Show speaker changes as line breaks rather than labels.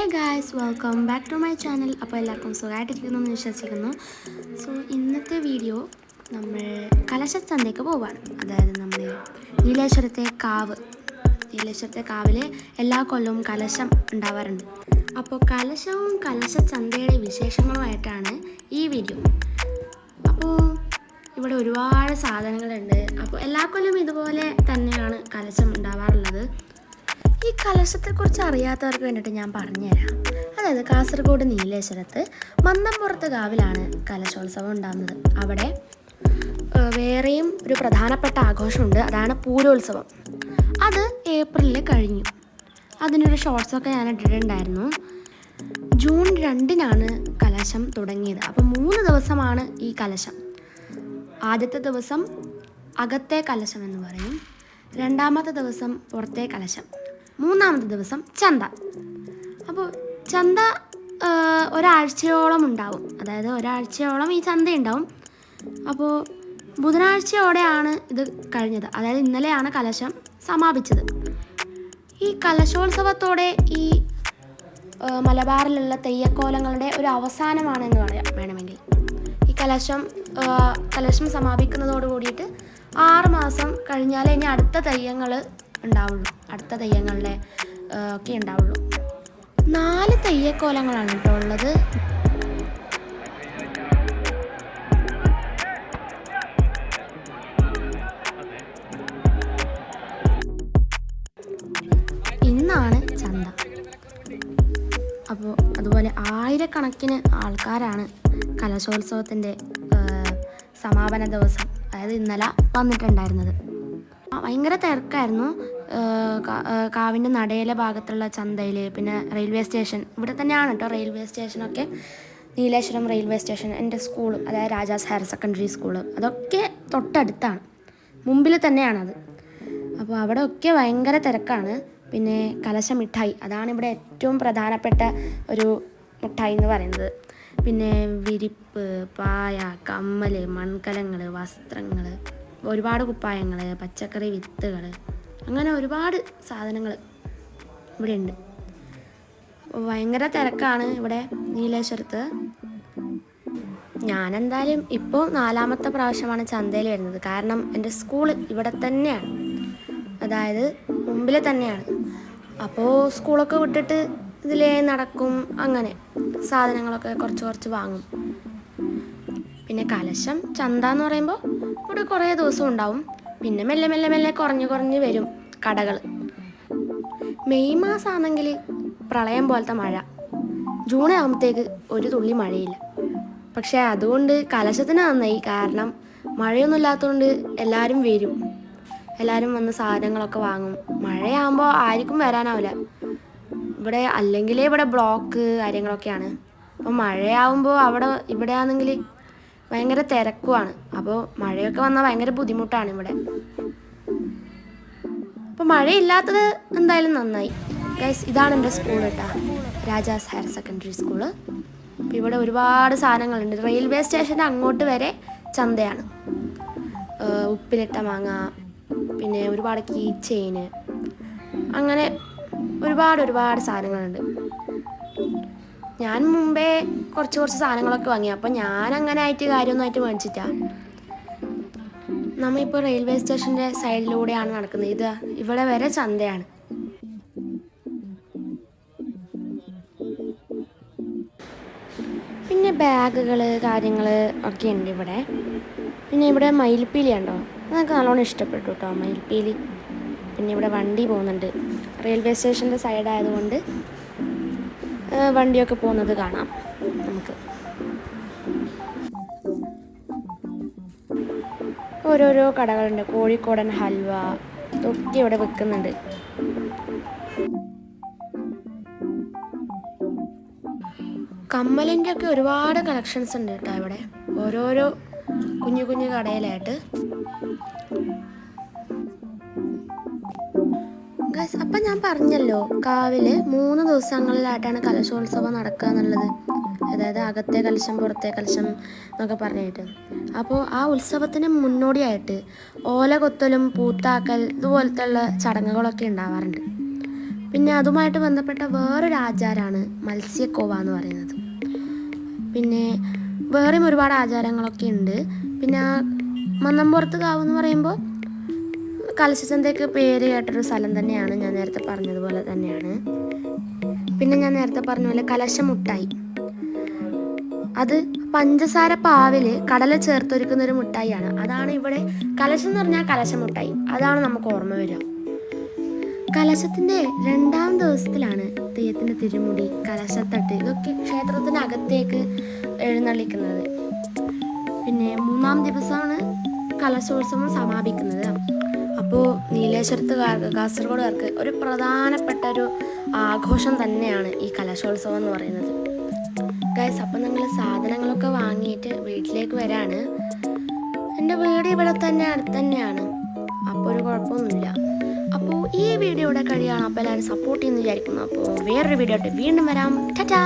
Hi guys, welcome back to my channel. അപ്പോൾ എല്ലാവർക്കും സുഖമായിട്ടിരിക്കുന്നു എന്ന് വിശ്വസിക്കുന്നു. സോ ഇന്നത്തെ വീഡിയോ നമ്മൾ കലശച്ചന്തയ്ക്ക് പോവുകയാണ്. അതായത് നമ്മൾ നീലേശ്വരത്തെ കാവിൽ എല്ലാ കൊല്ലവും കലശം ഉണ്ടാവാറുണ്ട്. അപ്പോൾ കലശവും കലശച്ചന്തയുടെ വിശേഷങ്ങളുമായിട്ടാണ് ഈ വീഡിയോ. അപ്പോൾ ഇവിടെ ഒരുപാട് സാധനങ്ങളുണ്ട്. അപ്പോൾ എല്ലാ കൊല്ലവും ഇതുപോലെ തന്നെയാണ് കലശം ഉണ്ടാവാറുള്ളത്. ഈ കലശത്തെക്കുറിച്ച് അറിയാത്തവർക്ക് വേണ്ടിയിട്ട് ഞാൻ പറഞ്ഞുതരാം. അതായത് കാസർഗോഡ് നീലേശ്വരത്ത് മന്നംപുറത്ത് കാവിലാണ് കലശോത്സവം ഉണ്ടാകുന്നത്. അവിടെ വേറെയും ഒരു പ്രധാനപ്പെട്ട ആഘോഷമുണ്ട്, അതാണ് പൂരോത്സവം. അത് ഏപ്രിലിൽ കഴിഞ്ഞു. അതിനൊരു ഷോർട്സൊക്കെ ഞാൻ ഇട്ടിട്ടുണ്ടായിരുന്നു. ജൂൺ 2-നാണ് കലശം തുടങ്ങിയത്. അപ്പോൾ 3 ദിവസമാണ് ഈ കലശം. ആദ്യത്തെ ദിവസം അകത്തെ കലശം എന്ന് പറയും, രണ്ടാമത്തെ ദിവസം പുറത്തെ കലശം, മൂന്നാമത്തെ ദിവസം ചന്ത. അപ്പോൾ ചന്ത ഒരാഴ്ചയോളം ഉണ്ടാവും. അതായത് ഒരാഴ്ചയോളം ഈ ചന്ത ഉണ്ടാവും. അപ്പോൾ ബുധനാഴ്ചയോടെയാണ് ഇത് കഴിഞ്ഞത്. അതായത് ഇന്നലെയാണ് കലശം സമാപിച്ചത്. ഈ കലശോത്സവത്തോടെ ഈ മലബാറിലുള്ള തെയ്യക്കോലങ്ങളുടെ ഒരു അവസാനമാണെന്ന് വേണമെങ്കിൽ. ഈ കലശം സമാപിക്കുന്നതോട് കൂടിയിട്ട് 6 മാസം കഴിഞ്ഞാലേ ഇനി അടുത്ത തെയ്യങ്ങൾ ഉണ്ടാവുള്ളൂ. അടുത്ത തെയ്യങ്ങളുടെ ഒക്കെ ഉണ്ടാവുള്ളൂ. 4 തെയ്യക്കോലങ്ങളാണ് കേട്ടോ ഉള്ളത്. ഇന്നാണ് ചന്ത. അപ്പോൾ അതുപോലെ ആയിരക്കണക്കിന് ആൾക്കാരാണ് കലശോത്സവത്തിൻ്റെ സമാപന ദിവസം, അതായത് ഇന്നലെ വന്നിട്ടുണ്ടായിരുന്നത്. ഭയങ്കര തിരക്കായിരുന്നു. കാവിൻ്റെ നടയിലെ ഭാഗത്തുള്ള ചന്തയിൽ, പിന്നെ റെയിൽവേ സ്റ്റേഷൻ ഇവിടെ തന്നെയാണ് കേട്ടോ. റെയിൽവേ സ്റ്റേഷനൊക്കെ നീലേശ്വരം റെയിൽവേ സ്റ്റേഷൻ, എൻ്റെ സ്കൂൾ, അതായത് രാജാസ് ഹയർ സെക്കൻഡറി സ്കൂൾ, അതൊക്കെ തൊട്ടടുത്താണ്, മുമ്പിൽ തന്നെയാണത്. അപ്പോൾ അവിടെ ഒക്കെ ഭയങ്കര തിരക്കാണ്. പിന്നെ കലശ മിഠായി, അതാണ് ഇവിടെ ഏറ്റവും പ്രധാനപ്പെട്ട ഒരു മിഠായി എന്ന് പറയുന്നത്. പിന്നെ വിരിപ്പ്, പായ, കമ്മൽ, മൺകലങ്ങൾ, വസ്ത്രങ്ങൾ, ഒരുപാട് കുപ്പായങ്ങൾ, പച്ചക്കറി വിത്തുകൾ, അങ്ങനെ ഒരുപാട് സാധനങ്ങൾ ഇവിടെ ഉണ്ട്. ഭയങ്കര തിരക്കാണ് ഇവിടെ നീലേശ്വരത്ത്. ഞാനെന്തായാലും ഇപ്പോൾ 4ാമത്തെ പ്രാവശ്യമാണ് ചന്തയിൽ വരുന്നത്. കാരണം എൻ്റെ സ്കൂൾ ഇവിടെ തന്നെയാണ്, അതായത് മുമ്പിൽ തന്നെയാണ്. അപ്പോൾ സ്കൂളൊക്കെ വിട്ടിട്ട് ഇതിലേ നടക്കും, അങ്ങനെ സാധനങ്ങളൊക്കെ കുറച്ച് വാങ്ങും. പിന്നെ കലശം ചന്ത എന്ന് പറയുമ്പോൾ ഇവിടെ കുറേ ദിവസം ഉണ്ടാവും. പിന്നെ മെല്ലെ മെല്ലെ മെല്ലെ കുറഞ്ഞ് വരും കടകൾ. മെയ് മാസമാണെങ്കിൽ പ്രളയം പോലത്തെ മഴ, ജൂൺ ആകുമ്പോഴത്തേക്ക് ഒരു തുള്ളി മഴയില്ല. പക്ഷേ അതുകൊണ്ട് കലശത്തിന് നന്നായി. കാരണം മഴയൊന്നും ഇല്ലാത്തതുകൊണ്ട് എല്ലാവരും വരും, എല്ലാവരും വന്ന് സാധനങ്ങളൊക്കെ വാങ്ങും. മഴയാകുമ്പോൾ ആർക്കും വരാനാവില്ല ഇവിടെ, അല്ലെങ്കിലേ ഇവിടെ ബ്ലോക്ക് കാര്യങ്ങളൊക്കെയാണ്. അപ്പോൾ മഴയാകുമ്പോൾ ഇവിടെ ആണെങ്കിൽ ഭയങ്കര തിരക്കുമാണ്. അപ്പോൾ മഴയൊക്കെ വന്നാൽ ഭയങ്കര ബുദ്ധിമുട്ടാണ് ഇവിടെ. അപ്പോൾ മഴയില്ലാത്തത് എന്തായാലും നന്നായി. ഗൈസ്, ഇതാണ് എൻ്റെ സ്കൂൾ കേട്ടോ, രാജാസ് ഹയർ സെക്കൻഡറി സ്കൂള്. അപ്പോൾ ഇവിടെ ഒരുപാട് സാധനങ്ങളുണ്ട്. റെയിൽവേ സ്റ്റേഷൻ്റെ അങ്ങോട്ട് വരെ ചന്തയാണ്. ഉപ്പിലിട്ട മാങ്ങ, പിന്നെ ഒരുപാട് കീ ചെയിന്, അങ്ങനെ ഒരുപാട് സാധനങ്ങളുണ്ട്. ഞാൻ മുമ്പേ കുറച്ച് സാധനങ്ങളൊക്കെ വാങ്ങി. അപ്പോൾ ഞാൻ അങ്ങനെ കാര്യമൊന്നുമായിട്ട് മേടിച്ചിട്ടാ. നമ്മളിപ്പോൾ റെയിൽവേ സ്റ്റേഷൻ്റെ സൈഡിലൂടെയാണ് നടക്കുന്നത്. ഇവിടെ വരെ ചന്തയാണ്. പിന്നെ ബാഗുകൾ കാര്യങ്ങൾ ഒക്കെ ഉണ്ട് ഇവിടെ. പിന്നെ ഇവിടെ മയിൽപ്പീലി ഉണ്ടോ, അതൊക്കെ നല്ലോണം ഇഷ്ടപ്പെട്ടു കേട്ടോ, മയിൽപ്പീലി. പിന്നെ ഇവിടെ വണ്ടി പോകുന്നുണ്ട്. റെയിൽവേ സ്റ്റേഷൻ്റെ സൈഡായതുകൊണ്ട് വണ്ടിയൊക്കെ പോകുന്നത് കാണാം നമുക്ക്. ഓരോരോ കടകളുണ്ട്. കോഴിക്കോടൻ ഹൽവ ഒക്കെ ഇവിടെ വെക്കുന്നുണ്ട്. കമ്മലിൻ്റെ ഒക്കെ ഒരുപാട് കളക്ഷൻസ് ഉണ്ട് കേട്ടോ ഇവിടെ, ഓരോരോ കുഞ്ഞു കടയിലായിട്ട്. അപ്പം ഞാൻ പറഞ്ഞല്ലോ, കാവിൽ 3 ദിവസങ്ങളിലായിട്ടാണ് കലശോത്സവം നടക്കുക എന്നുള്ളത്. അതായത് അകത്തെ കലശം, പുറത്തെ കലശം എന്നൊക്കെ പറഞ്ഞിട്ട്. അപ്പോൾ ആ ഉത്സവത്തിന് മുന്നോടിയായിട്ട് ഓല കൊത്തലും പൂത്താക്കൽ ഇതുപോലത്തെ ഉള്ള ചടങ്ങുകളൊക്കെ ഉണ്ടാവാറുണ്ട്. പിന്നെ അതുമായിട്ട് ബന്ധപ്പെട്ട വേറൊരു ആചാരമാണ് മത്സ്യക്കോവ എന്ന് പറയുന്നത്. പിന്നെ വേറെയും ഒരുപാട് ആചാരങ്ങളൊക്കെ ഉണ്ട്. പിന്നെ മന്നംപുറത്ത് കാവ് എന്ന് പറയുമ്പോൾ കലശച്ചന്തയ്ക്ക് പേര് കേട്ടൊരു സ്ഥലം തന്നെയാണ്, ഞാൻ നേരത്തെ പറഞ്ഞതുപോലെ തന്നെയാണ്. പിന്നെ ഞാൻ നേരത്തെ പറഞ്ഞ പോലെ കലശമുട്ടായി, അത് പഞ്ചസാര പാവിൽ കടല ചേർത്തൊരുക്കുന്നൊരു മുട്ടായിയാണ്. അതാണ് ഇവിടെ കലശം എന്ന് പറഞ്ഞാൽ കലശമുട്ടായി, അതാണ് നമുക്ക് ഓർമ്മ വരിക. കലശത്തിൻ്റെ 2ാം ദിവസത്തിലാണ് തെയ്യത്തിൻ്റെ തിരുമുടി, കലശത്തട്ട് ഇതൊക്കെ ക്ഷേത്രത്തിനകത്തേക്ക് എഴുന്നള്ളിക്കുന്നത്. പിന്നെ 3ാം ദിവസമാണ് കലശോത്സവം സമാപിക്കുന്നത്. അപ്പോൾ നീലേശ്വരത്തുകാർക്ക്, കാസർഗോഡുകാർക്ക് ഒരു പ്രധാനപ്പെട്ട ഒരു ആഘോഷം തന്നെയാണ് ഈ കലശോത്സവം എന്ന് പറയുന്നത്. ഗൈസ്, അപ്പോൾ നിങ്ങൾ സാധനങ്ങളൊക്കെ വാങ്ങിയിട്ട് വീട്ടിലേക്ക് വരാണ്. എൻ്റെ വീട് ഇവിടെ തന്നെ അടുത്ത് തന്നെയാണ്, അപ്പോൾ ഒരു കുഴപ്പമൊന്നുമില്ല. അപ്പോൾ ഈ വീഡിയോ ഇവിടെ കഴിയാണ്. അപ്പോൾ എല്ലാവരും സപ്പോർട്ട് ചെയ്യുമെന്ന് വിചാരിക്കുന്നു. അപ്പോൾ വേറൊരു വീഡിയോ ആയിട്ട് വീണ്ടും വരാം. ടാറ്റാ.